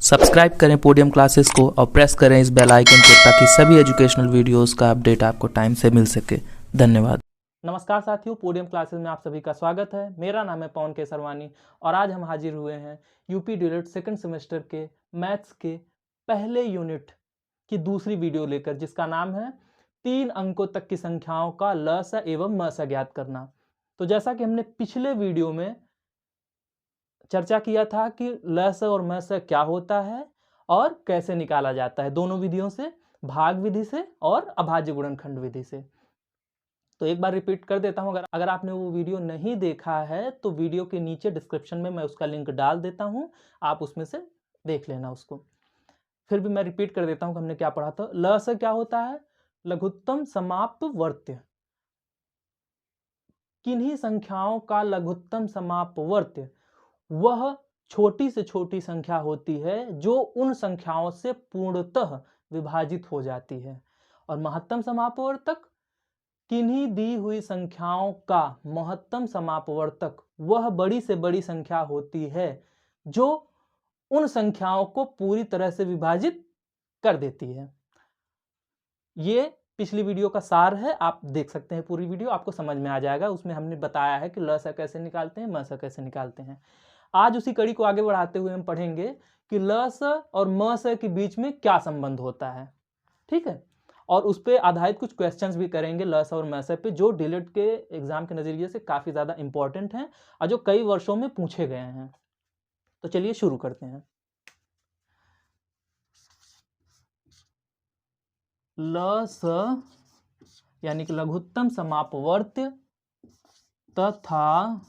Subscribe करें podium classes को और प्रेस करें इस बेल आइकन को ताकि सभी एजुकेशनल वीडियोस का अपडेट आपको टाइम से मिल सके। धन्यवाद। नमस्कार साथियों, पोडियम क्लासेस में आप सभी का स्वागत है। मेरा नाम है पवन केसरवानी और आज हम हाजिर हुए हैं यूपी डीएलएड सेकंड सेमेस्टर के मैथ्स के पहले यूनिट की दूसरी वीडियो लेकर, जिसका नाम है 3 अंकों तक की संख्याओं का लस एवं मस ज्ञात करना। तो जैसा कि हमने पिछले वीडियो में चर्चा किया था कि लस और मस क्या होता है और कैसे निकाला जाता है, दोनों विधियों से, भाग विधि से और अभाज्य गुणनखंड विधि से। तो एक बार रिपीट कर देता हूं, अगर आपने वो वीडियो नहीं देखा है तो वीडियो के नीचे डिस्क्रिप्शन में मैं उसका लिंक डाल देता हूं, आप उसमें से देख लेना उसको। फिर भी मैं रिपीट कर देता हूं कि हमने क्या पढ़ा था। लस क्या होता है? लघुत्तम समाप्त वर्त्य। किन्हीं संख्याओं का लघुत्तम समाप्त वर्त्य वह छोटी से छोटी संख्या होती है जो उन संख्याओं से पूर्णतः विभाजित हो जाती है। और महत्तम समापवर्तक, किन्हीं दी हुई संख्याओं का महत्तम समापवर्तक वह बड़ी से बड़ी संख्या होती है जो उन संख्याओं को पूरी तरह से विभाजित कर देती है। ये पिछली वीडियो का सार है, आप देख सकते हैं पूरी वीडियो, आपको समझ में आ जाएगा। उसमें हमने बताया है कि लस कैसे निकालते हैं, मस कैसे निकालते हैं। आज उसी कड़ी को आगे बढ़ाते हुए हम पढ़ेंगे कि लस और मस के बीच में क्या संबंध होता है, ठीक है। और उस पर आधारित कुछ क्वेश्चंस भी करेंगे लस और मस पे, जो डीएलएड के एग्जाम के नजरिए से काफी ज्यादा इंपॉर्टेंट हैं और जो कई वर्षों में पूछे गए हैं। तो चलिए शुरू करते हैं। लस यानी कि लघुत्तम समापवर्त्य तथा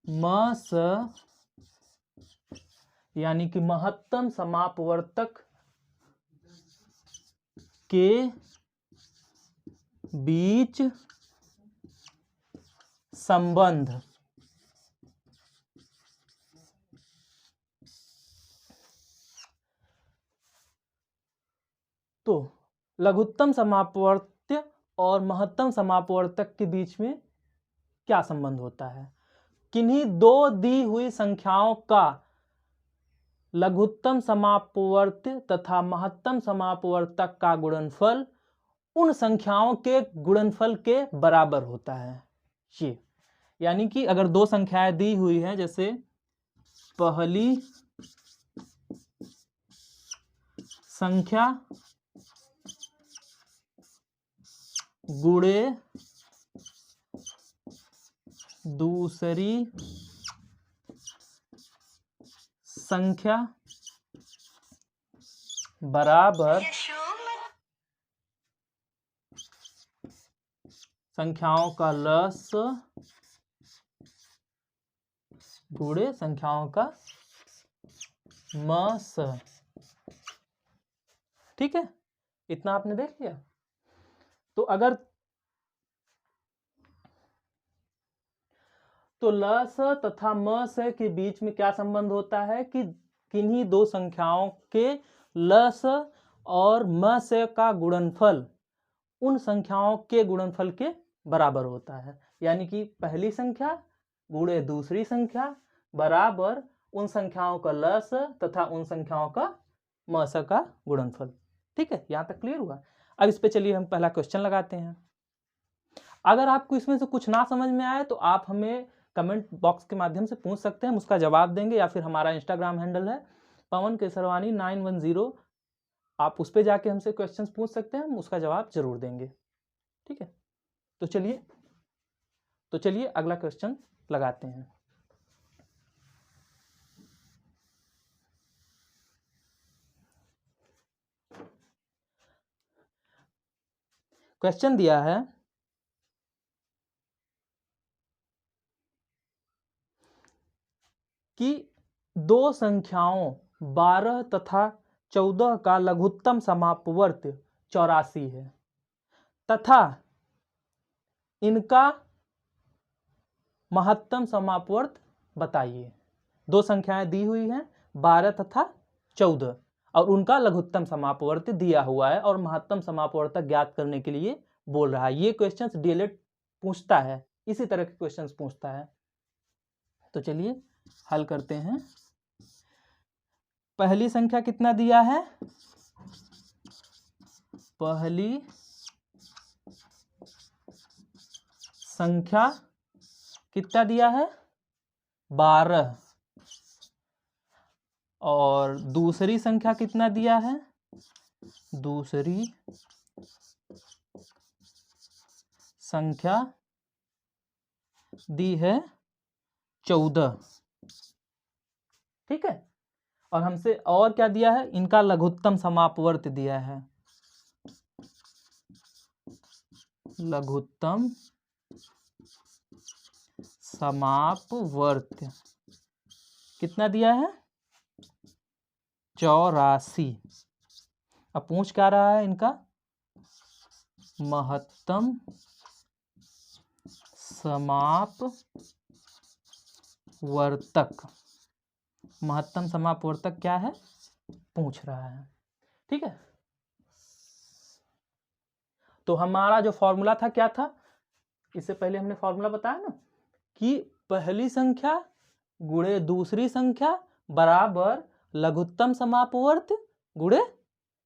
मस यानी कि महत्तम समापवर्तक के बीच संबंध। तो लघुत्तम समापवर्त्य और महत्तम समापवर्तक के बीच में क्या संबंध होता है? किन्हीं दो दी हुई संख्याओं का लघुत्तम समापवर्त्य तथा महत्तम समापवर्तक का गुणनफल उन संख्याओं के गुणनफल के बराबर होता है। ये यानी कि अगर दो संख्याएं दी हुई हैं, जैसे पहली संख्या गुणे दूसरी संख्या बराबर संख्याओं का लस गुणे संख्याओं का मस। ठीक है, इतना आपने देख लिया। तो अगर तो लस तथा मस के बीच में क्या संबंध होता है कि किन्हीं दो संख्याओं के लस और मस का गुणनफल उन संख्याओं के गुणनफल के बराबर होता है। यानी कि पहली संख्या गुणे दूसरी संख्या बराबर उन संख्याओं का लस तथा उन संख्याओं का मस का गुणनफल। ठीक है, यहां तक क्लियर हुआ। अब इस पे चलिए हम पहला क्वेश्चन लगाते हैं। अगर आपको इसमें से कुछ ना समझ में आए तो आप हमें कमेंट बॉक्स के माध्यम से पूछ सकते हैं, हम उसका जवाब देंगे। या फिर हमारा इंस्टाग्राम हैंडल है पवन केसरवानी 910, आप उस पर जाके हमसे क्वेश्चंस पूछ सकते हैं, हम उसका जवाब जरूर देंगे। ठीक है, तो चलिए अगला क्वेश्चन लगाते हैं। क्वेश्चन दिया है कि दो संख्याओं 12 तथा 14 का लघुत्तम समापवर्त्य 84 है तथा इनका महत्तम समापवर्त्य बताइए। दो संख्याएं दी हुई हैं 12 तथा 14 और उनका लघुत्तम समापवर्त्य दिया हुआ है और महत्तम समापवर्तक ज्ञात करने के लिए बोल रहा है। ये क्वेश्चंस डीएलएड पूछता है, इसी तरह के क्वेश्चंस पूछता है। तो चलिए हल करते हैं। पहली संख्या कितना दिया है, पहली संख्या कितना दिया है 12, और दूसरी संख्या कितना दिया है, दूसरी संख्या दी है 14। ठीक है, और हमसे और क्या दिया है, इनका लघुत्तम समापवर्त दिया है, लघुत्तम समापवर्त कितना दिया है 84। अब पूछ क्या रहा है, इनका महत्तम समापवर्तक, महत्तम समापवर्तक क्या है पूछ रहा है। ठीक है, तो हमारा जो फॉर्मूला था क्या था, इससे पहले हमने फॉर्मूला बताया ना कि पहली संख्या गुणे दूसरी संख्या बराबर लघुत्तम समापवर्त गुणे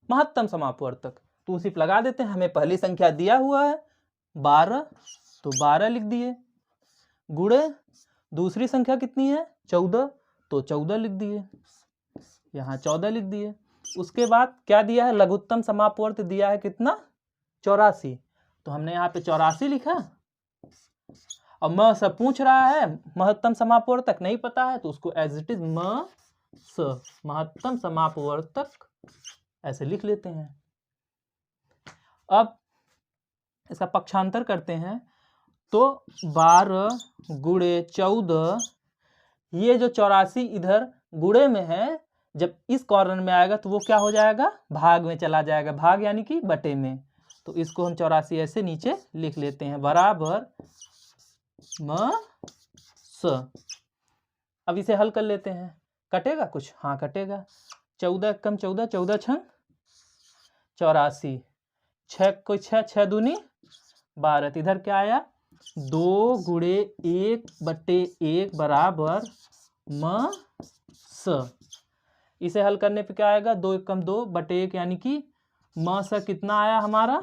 महत्तम समापवर्तक। तो उसी लगा देते हैं, हमें पहली संख्या दिया हुआ है 12, तो 12 लिख दिए, गुणे दूसरी संख्या कितनी है 14, तो 14 लिख दिए, यहाँ 14 लिख दिए। उसके बाद क्या दिया है, लघुत्तम समापवर्त दिया है कितना 84, तो हमने यहाँ पे 84 लिखा। और म स पूछ रहा है महत्तम समापवर्तक नहीं पता है, तो उसको एज इट इज म स महत्तम समापवर्तक ऐसे लिख लेते हैं। अब इसका पक्षांतर करते हैं, तो 12 गुणे 14, ये जो 84 इधर गुणे में है, जब इस कॉर्नर में आएगा तो वो क्या हो जाएगा, भाग में चला जाएगा, भाग यानी कि बटे में। तो इसको हम 84 ऐसे नीचे लिख लेते हैं, बराबर म स। अब इसे हल कर लेते हैं, कटेगा कुछ, हाँ कटेगा, 14 कम 14, 14 छंग 84, 6 को 6, 6 दूनी 12, इधर क्या आया 2 गुणे 1 बटे 1 बराबर म स। इसे हल करने पे क्या आएगा, 2 1 कम 2 बटे 1 यानी कि म स कितना आया हमारा,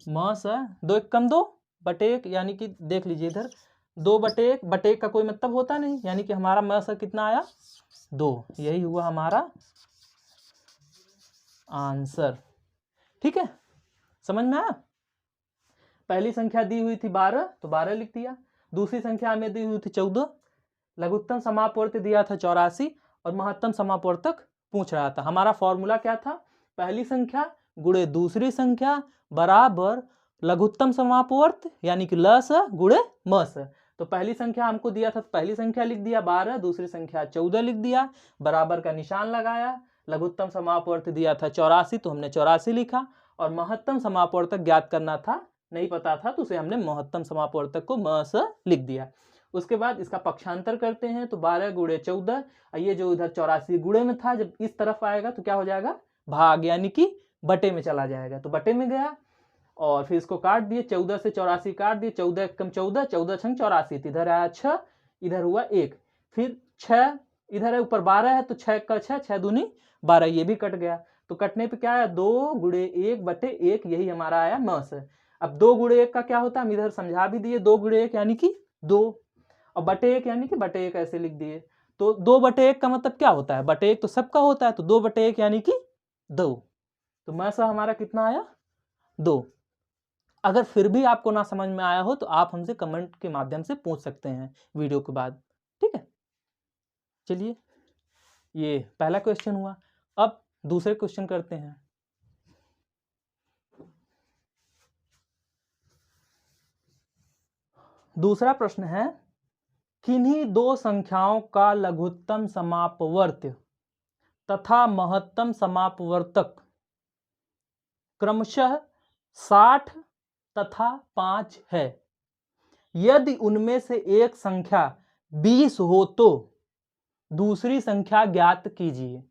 म स 2 1 कम 2 बटे 1 यानी कि देख लीजिए इधर 2 बटे 1, बटे 1 का कोई मतलब होता नहीं, यानी कि हमारा म स कितना आया 2, यही हुआ हमारा आंसर। ठीक है, समझ में आया। पहली संख्या दी हुई थी 12, तो 12 लिख दिया, दूसरी संख्या हमें दी हुई थी 14, लघुत्तम समापवर्त दिया था 84, और महत्तम समापवर्तक पूछ रहा था। हमारा फॉर्मूला क्या था, पहली संख्या गुणे दूसरी संख्या बराबर लघुत्तम समापवर्त यानी कि ल स गुणे म स। तो पहली संख्या हमको दिया था, तो पहली संख्या लिख दिया 12, दूसरी संख्या 14 लिख दिया, बराबर का निशान लगाया, लघुत्तम समापवर्त दिया था 84, तो हमने 84 लिखा, और महत्तम समापवर्तक ज्ञात करना था, नहीं पता था, तो उसे हमने महत्तम समापवर्तक को म स लिख दिया। उसके बाद इसका पक्षांतर करते हैं, तो 12 गुणे 14, ये जो इधर 84 गुणे में था, जब इस तरफ आएगा तो क्या हो जाएगा, भाग यानी कि बटे में चला जाएगा, तो बटे में गया, और फिर इसको काट दिए, 14 से 84 काट दिए, 14 कम 14, 14 छंग 84, इधर आया 6, इधर हुआ 1, फिर 6 इधर है, ऊपर 12 है, तो 6 का 6, 6 दूनी 12, ये भी कट गया, तो कटने पे क्या आया 2 गुणे 1 बटे 1, यही हमारा आया म स। अब 2 गुणे 1 का क्या होता है, हम इधर समझा भी दिए, 2 गुणे 1 यानी कि 2, और बटे 1 यानी कि बटे 1 ऐसे लिख दिए। तो 2 बटे 1 का मतलब क्या होता है, बटे 1 तो सबका होता है, तो 2 बटे 1 यानी कि 2, तो म स हमारा कितना आया 2। अगर फिर भी आपको ना समझ में आया हो तो आप हमसे कमेंट के माध्यम से पूछ सकते हैं वीडियो के बाद। ठीक है, चलिए ये पहला क्वेश्चन हुआ। अब दूसरे क्वेश्चन करते हैं। दूसरा प्रश्न है, किन्हीं दो संख्याओं का लघुत्तम समापवर्त तथा महत्तम समापवर्तक क्रमशः 60 तथा 5 है। यदि उनमें से एक संख्या 20 हो तो दूसरी संख्या ज्ञात कीजिए।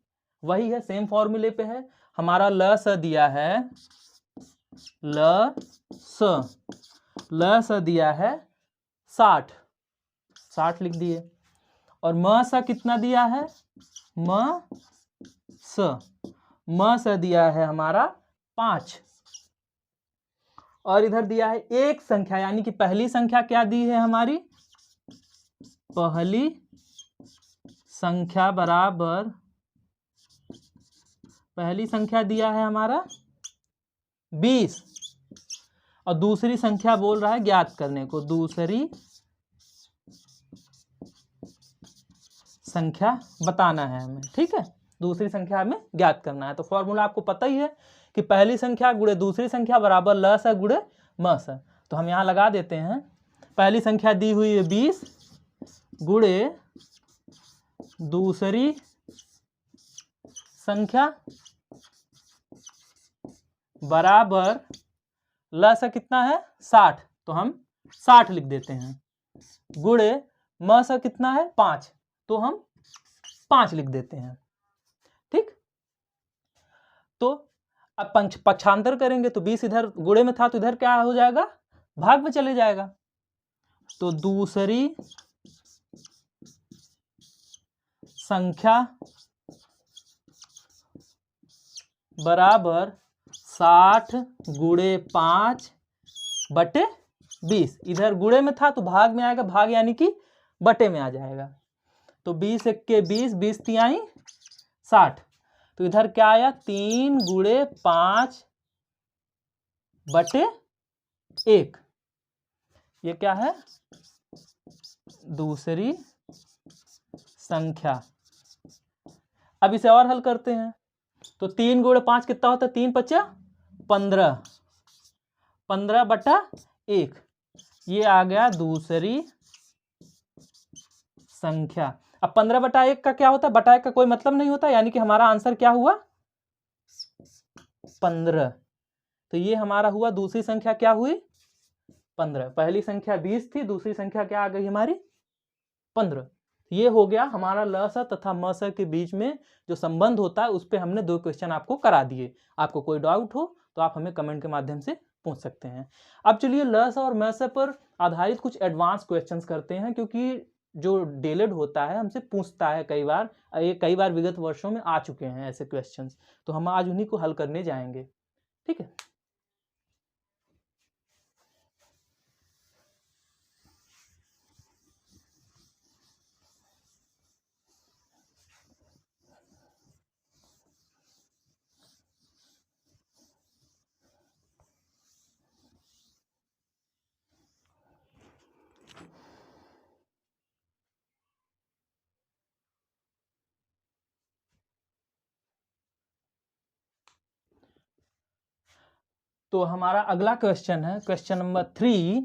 वही है, सेम फॉर्मूले पे है, हमारा ल स दिया है, ल स दिया है 60 लिख दिए, और म स कितना दिया है म स दिया है हमारा 5, और इधर दिया है एक संख्या, यानी कि पहली संख्या क्या दी है हमारी, पहली संख्या बराबर, पहली संख्या दिया है हमारा 20, और दूसरी संख्या बोल रहा है ज्ञात करने को, दूसरी संख्या बताना है हमें, ठीक है, दूसरी संख्या हमें ज्ञात करना है। तो फॉर्मूला आपको पता ही है कि पहली संख्या गुणे दूसरी संख्या बराबर ल स गुणे म स। तो हम यहाँ लगा देते हैं, पहली संख्या दी हुई है 20 गुणे दूसरी संख्या बराबर ल स कितना है 60, तो हम 60 लिख देते हैं, गुणे म स कितना है 5, तो हम 5 लिख देते हैं, ठीक। तो अब पक्षांतर करेंगे तो 20 इधर गुणे में था तो इधर क्या हो जाएगा, भाग में चले जाएगा। तो दूसरी संख्या बराबर 60 गुणे 5 बटे 20, इधर गुणे में था तो भाग में आएगा, भाग यानी कि बटे में आ जाएगा। तो 20 एक्के 20, 20 तिहाई 60, तो इधर क्या आया 3 गुणे 5 बटे 1, ये क्या है दूसरी संख्या। अब इसे और हल करते हैं, तो 3 गुणे 5 कितना होता है, 3 पचा 15, 15 बटा 1, ये आ गया दूसरी संख्या। अब 15 बटा 1 का क्या होता है, बटा 1 का कोई मतलब नहीं होता, यानी कि हमारा आंसर क्या हुआ 15। तो ये हमारा हुआ दूसरी संख्या क्या हुई 15, पहली संख्या 20 थी, दूसरी संख्या क्या आ गई हमारी 15। ये हो गया हमारा ल स तथा म स के बीच में जो संबंध होता है, उस पर हमने 2 क्वेश्चन आपको करा दिए। आपको कोई डाउट हो तो आप हमें कमेंट के माध्यम से पूछ सकते हैं। अब चलिए ल स और म स पर आधारित कुछ एडवांस क्वेश्चंस करते हैं, क्योंकि जो डीएलएड होता है हमसे पूछता है कई बार, ये कई बार विगत वर्षों में आ चुके हैं ऐसे क्वेश्चंस, तो हम आज उन्हीं को हल करने जाएंगे, ठीक है। तो हमारा अगला क्वेश्चन है क्वेश्चन नंबर 3,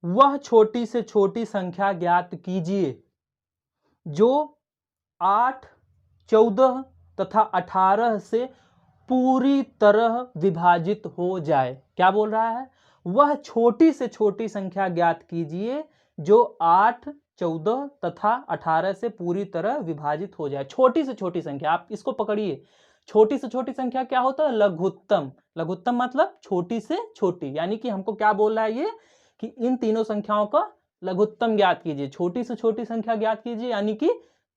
वह छोटी से छोटी संख्या ज्ञात कीजिए जो 8, 14 तथा 18 से पूरी तरह विभाजित हो जाए। क्या बोल रहा है, वह छोटी से छोटी संख्या ज्ञात कीजिए जो 8, 14 तथा 18 से पूरी तरह विभाजित हो जाए। छोटी से छोटी संख्या, आप इसको पकड़िए, छोटी से छोटी संख्या क्या होता है, लघुत्तम। लघुत्तम मतलब छोटी से छोटी, यानी कि हमको क्या बोल रहा है ये कि इन तीनों संख्याओं का लघुत्तम ज्ञात कीजिए, छोटी से छोटी संख्या ज्ञात कीजिए यानी कि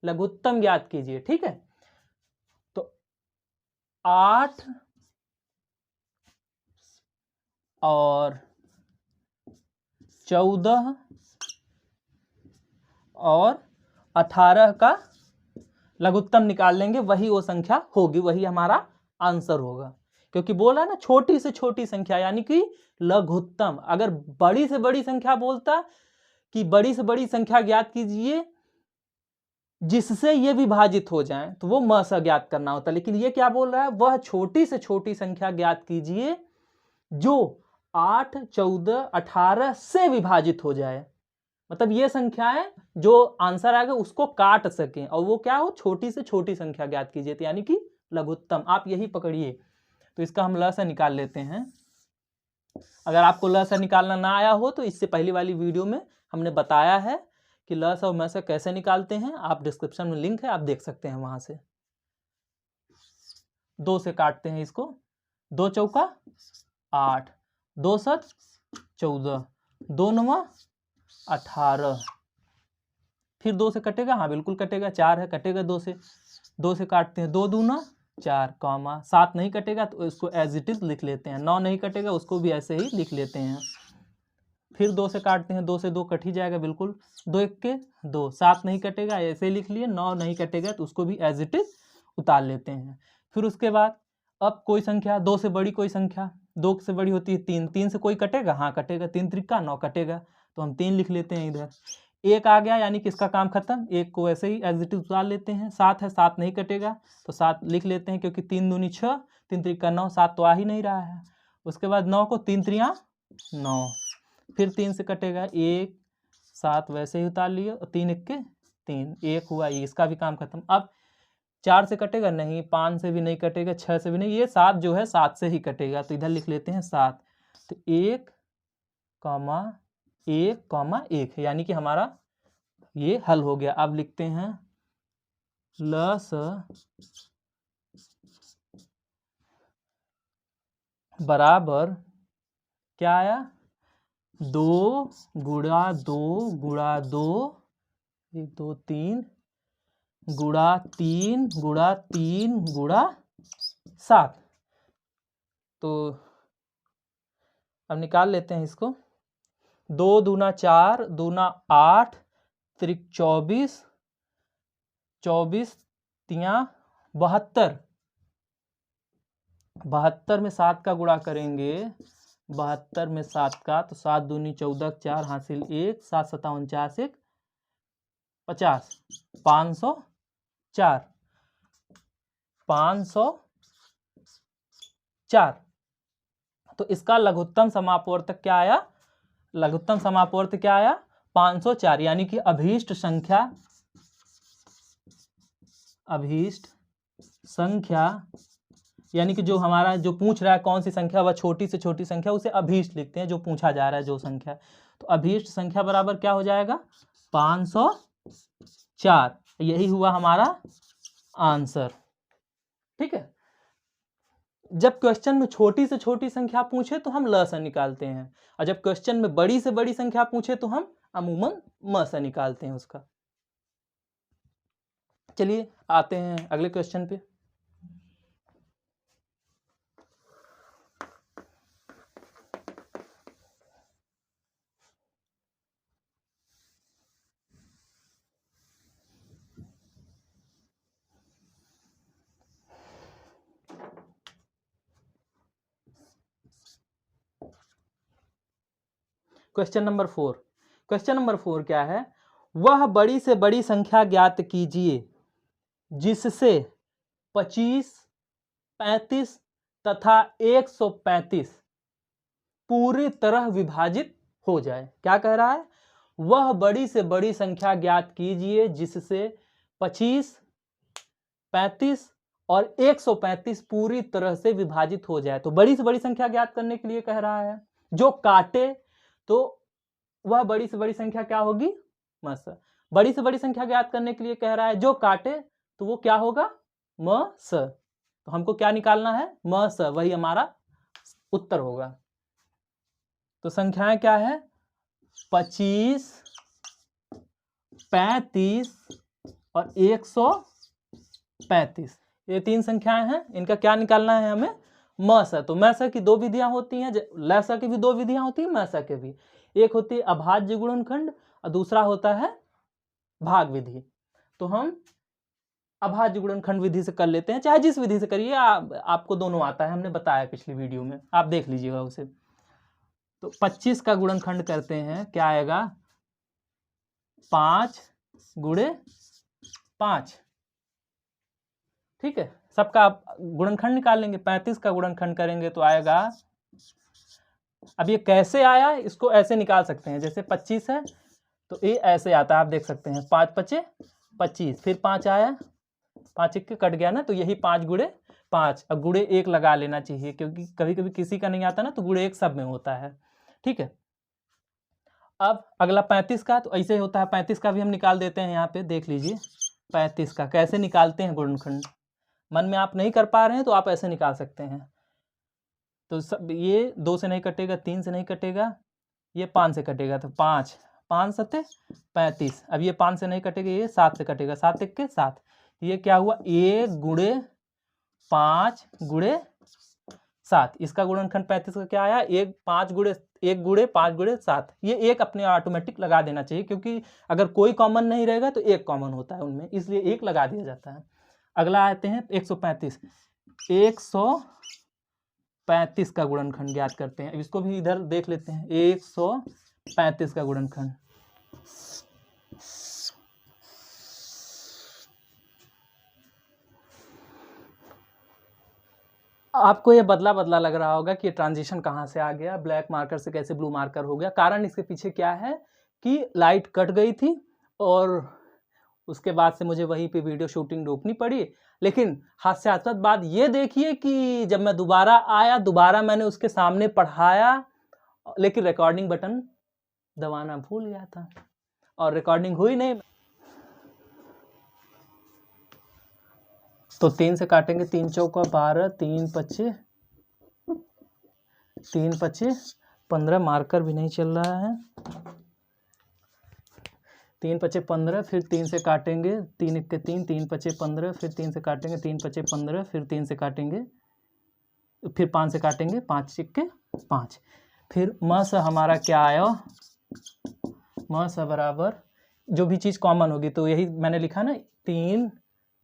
लघुत्तम ज्ञात कीजिए, ठीक है। तो 8 और 14 और 18 का लघुत्तम निकाल लेंगे, वही वो संख्या होगी, वही हमारा आंसर होगा, क्योंकि बोला ना छोटी से छोटी संख्या यानी कि लघुत्तम। अगर बड़ी से बड़ी संख्या बोलता कि बड़ी से बड़ी संख्या ज्ञात कीजिए जिससे ये विभाजित हो जाए, तो वो म स ज्ञात करना होता, लेकिन ये क्या बोल रहा है, वह छोटी से छोटी संख्या ज्ञात कीजिए जो 8, 14, 18 से विभाजित हो जाए। मतलब ये संख्याएं जो आंसर आएगा उसको काट सकें, और वो क्या हो, छोटी से छोटी संख्या ज्ञात कीजिए, तो यानी कि लघुत्तम। आप यही पकड़िए। तो इसका हम ल स निकाल लेते हैं। अगर आपको ल स निकालना ना आया हो तो इससे पहली वाली वीडियो में हमने बताया है कि ल स और म स कैसे निकालते हैं, आप डिस्क्रिप्शन में लिंक है, आप देख सकते हैं वहां से। 2 से काटते हैं इसको, 2 चौका 8, 2 7 14, 2 9 18, फिर 2 से कटेगा, हाँ बिल्कुल कटेगा, 4 है कटेगा 2 से काटते हैं, 2 दूना 4 कॉमा 7 नहीं कटेगा तो इसको एज इट इज लिख लेते हैं, 9 नहीं कटेगा उसको भी ऐसे ही लिख लेते हैं। फिर 2 से काटते हैं, 2 से 2 कट ही जाएगा बिल्कुल, 2 1 के 2, 7 नहीं कटेगा ऐसे ही लिख लिए, 9 नहीं कटेगा तो उसको भी एज इट इज उतार लेते हैं। फिर उसके बाद अब कोई संख्या 2 से बड़ी कोई संख्या, 2 से बड़ी होती है 3, 3 से कोई कटेगा, हाँ कटेगा, 3 त्रिका 9 कटेगा तो हम 3 लिख लेते हैं इधर। 1 आ गया यानी कि इसका काम खत्म, 1 को ऐसे ही एज इट इज उतार लेते हैं। 7 है, 7 नहीं कटेगा तो 7 लिख लेते हैं क्योंकि 3 दूनी 6, 3 त्रिका 9, 7 तो आ ही नहीं रहा है। उसके बाद 9 को 3 त्रिया 9, फिर 3 से कटेगा 1, 7 वैसे ही उतार लिए, 3 1 के 3, 1 हुआ, ये इसका भी काम खत्म। अब 4 से कटेगा नहीं, 5 से भी नहीं कटेगा, 6 से भी नहीं, ये 7 जो है 7 से ही कटेगा तो इधर लिख लेते हैं 7। तो 1 कॉमा 1 कॉमा 1 यानी कि हमारा ये हल हो गया। अब लिखते हैं लस बराबर क्या आया, 2 गुणा 2 गुणा 2, 1 2 3 गुणा 3 गुणा 3 गुणा 7। तो अब निकाल लेते हैं इसको, 2 दूना 4 दूना 8 त्रिक 24, 24 तिया 72, 72 में 7 का गुणा करेंगे, 72 में 7 का तो 7 दूनी 14, 4 हासिल 1, 7 7 49 1 50, 504, 504। तो इसका लघुत्तम समापवर्तक क्या आया, लघुत्तम समापवर्त क्या आया 504, यानी कि अभीष्ट संख्या यानी कि जो हमारा जो पूछ रहा है कौन सी संख्या, वह छोटी से छोटी संख्या, उसे अभीष्ट लिखते हैं, जो पूछा जा रहा है जो संख्या। तो अभीष्ट संख्या बराबर क्या हो जाएगा 504, यही हुआ हमारा आंसर। ठीक है, जब क्वेश्चन में छोटी से छोटी संख्या पूछे तो हम ल से निकालते हैं, और जब क्वेश्चन में बड़ी से बड़ी संख्या पूछे तो हम अमूमन म से निकालते हैं उसका। चलिए आते हैं अगले क्वेश्चन पे। क्वेश्चन नंबर 4, क्वेश्चन नंबर 4 क्या है, वह बड़ी से बड़ी संख्या ज्ञात कीजिए जिससे 25, 35 तथा 135 पूरी तरह विभाजित हो जाए। क्या कह रहा है, वह बड़ी से बड़ी संख्या ज्ञात कीजिए जिससे 25, 35 और 135 पूरी तरह से विभाजित हो जाए। तो बड़ी से बड़ी संख्या ज्ञात करने के लिए कह रहा है, जो काटे तो वह बड़ी से बड़ी संख्या क्या होगी म स। बड़ी से बड़ी संख्या ज्ञात करने के लिए कह रहा है, जो काटे तो वो क्या होगा म स। तो हमको क्या निकालना है म स, वही हमारा उत्तर होगा। तो संख्याएं क्या है 25, 35 और 135, ये 3 संख्याएं हैं, इनका क्या निकालना है हमें म स। तो म स की 2 विधियां होती हैं, ल स की भी 2 विधियां होती हैं, म स के भी। एक होती है अभाज्य गुणनखंड और दूसरा होता है भाग विधि। तो हम अभाज्य गुणनखंड विधि से कर लेते हैं, चाहे जिस विधि से करिए, आपको दोनों आता है, हमने बताया पिछली वीडियो में, आप देख लीजिएगा उसे। तो 25 का गुणनखंड करते हैं, क्या आएगा 5 गुणे 5। ठीक है, सबका गुणनखंड निकाल लेंगे। 35 का गुणनखंड करेंगे तो आएगा, अब ये कैसे आया इसको ऐसे निकाल सकते हैं, जैसे 25 है तो ये ऐसे आता है, आप देख सकते हैं 5 5 25, फिर 5 आया, 5 1 कट गया ना, तो यही 5 गुणे 5। अब गुणे 1 लगा लेना चाहिए क्योंकि कभी कभी किसी का नहीं आता ना, तो गुणे 1 सब में होता है। ठीक है, अब अगला 35 का, तो ऐसे होता है 35 का भी हम निकाल देते हैं। यहाँ पे देख लीजिए 35 का कैसे निकालते हैं गुणनखंड, मन में आप नहीं कर पा रहे हैं तो आप ऐसे निकाल सकते हैं। तो सब ये 2 से नहीं कटेगा, 3 से नहीं कटेगा, ये 5 से कटेगा, तो 5 5 सत्ते 35। अब ये 5 से नहीं कटेगा, ये 7 से कटेगा, 7 एक के 7। ये क्या हुआ 1 गुणे 5 गुणे 7। इसका गुणनखंड 35 का क्या आया 1 5 गुणे 1 गुणे 5 गुणे 7। ये एक अपने ऑटोमेटिक लगा देना चाहिए, क्योंकि अगर कोई कॉमन नहीं रहेगा तो एक कॉमन होता है उनमें, इसलिए एक लगा दिया जाता है। अगला आते हैं 135। 135 का गुणनखंड ज्ञात करते हैं। इसको भी इधर देख लेते हैं। 135 का गुणनखंड आपको ये बदला बदला लग रहा होगा कि ये ट्रांजिशन कहाँ से आ गया, ब्लैक मार्कर से कैसे ब्लू मार्कर हो गया। कारण इसके पीछे क्या है कि लाइट कट गई थी और उसके बाद से मुझे वहीं पे वीडियो शूटिंग रोकनी पड़ी। लेकिन हास्यास्पद बात ये देखिए कि जब मैं दोबारा आया, दोबारा मैंने उसके सामने पढ़ाया, लेकिन रिकॉर्डिंग बटन दबाना भूल गया था और रिकॉर्डिंग हुई नहीं। तो 3 से काटेंगे, 3 चौका 12, 3 पच्चे 15। मार्कर भी नहीं चल रहा है। 3 पच्चे 15, फिर 3 से काटेंगे, 3 इक्के 3, 3 पच्चे 15, फिर 3 से काटेंगे, 3 पच्चे 15, फिर 3 से काटेंगे, फिर 5 से काटेंगे, 5 इक्के 5। फिर म स हमारा क्या आया, म स बराबर जो भी चीज़ कॉमन होगी, तो यही मैंने लिखा ना 3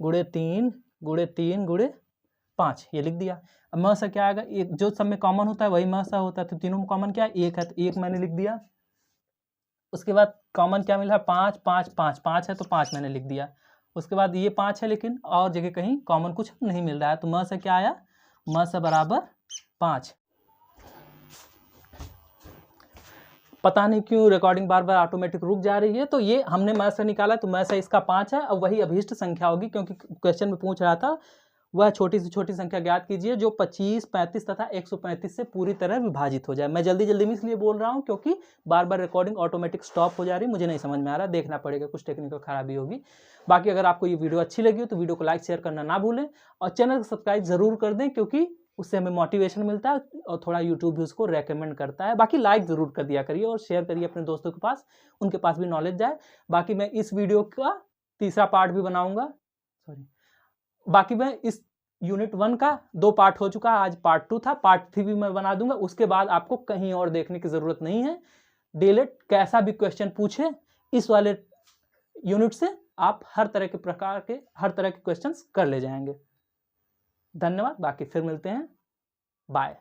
गुणे 3 गुणे 3 गुणे 5, ये लिख दिया। अब म स क्या आएगा, एक जो सब में कॉमन होता है वही म स होता है, तो तीनों में कॉमन क्या है 1 है, तो 1 मैंने लिख दिया। उसके बाद कॉमन क्या मिला 5 5 5 5 है, तो 5 मैंने लिख दिया। उसके बाद ये 5 है, लेकिन और जगह कहीं कॉमन कुछ नहीं मिल रहा है, तो म स क्या आया, म स बराबर 5। पता नहीं क्यों रिकॉर्डिंग बार बार ऑटोमेटिक रुक जा रही है। तो ये हमने म स निकाला, तो म स इसका 5 है। अब वही अभीष्ट संख्या होगी, क्योंकि क्वेश्चन में पूछ रहा था वह छोटी से छोटी संख्या ज्ञात कीजिए जो 25, 35 तथा 135 से पूरी तरह विभाजित हो जाए। मैं जल्दी जल्दी में इसलिए बोल रहा हूँ क्योंकि बार बार रिकॉर्डिंग ऑटोमेटिक स्टॉप हो जा रही है, मुझे नहीं समझ में आ रहा, देखना पड़ेगा, कुछ टेक्निकल खराबी होगी। बाकी अगर आपको ये वीडियो अच्छी लगी हो तो वीडियो को लाइक शेयर करना ना भूलें और चैनल को सब्सक्राइब जरूर कर दें, क्योंकि उससे हमें मोटिवेशन मिलता है और थोड़ा यूट्यूब भी उसको रेकमेंड करता है। बाकी लाइक ज़रूर कर दिया करिए और शेयर करिए अपने दोस्तों के पास, उनके पास भी नॉलेज जाए। बाकी मैं इस वीडियो का तीसरा पार्ट भी बनाऊंगा, बाकी मैं इस यूनिट 1 का 2 पार्ट हो चुका है, आज पार्ट 2 था, पार्ट 3 भी मैं बना दूंगा। उसके बाद आपको कहीं और देखने की ज़रूरत नहीं है। डीएलएड कैसा भी क्वेश्चन पूछे, इस वाले यूनिट से आप हर तरह के प्रकार के हर तरह के क्वेश्चंस कर ले जाएंगे। धन्यवाद, बाकी फिर मिलते हैं, बाय।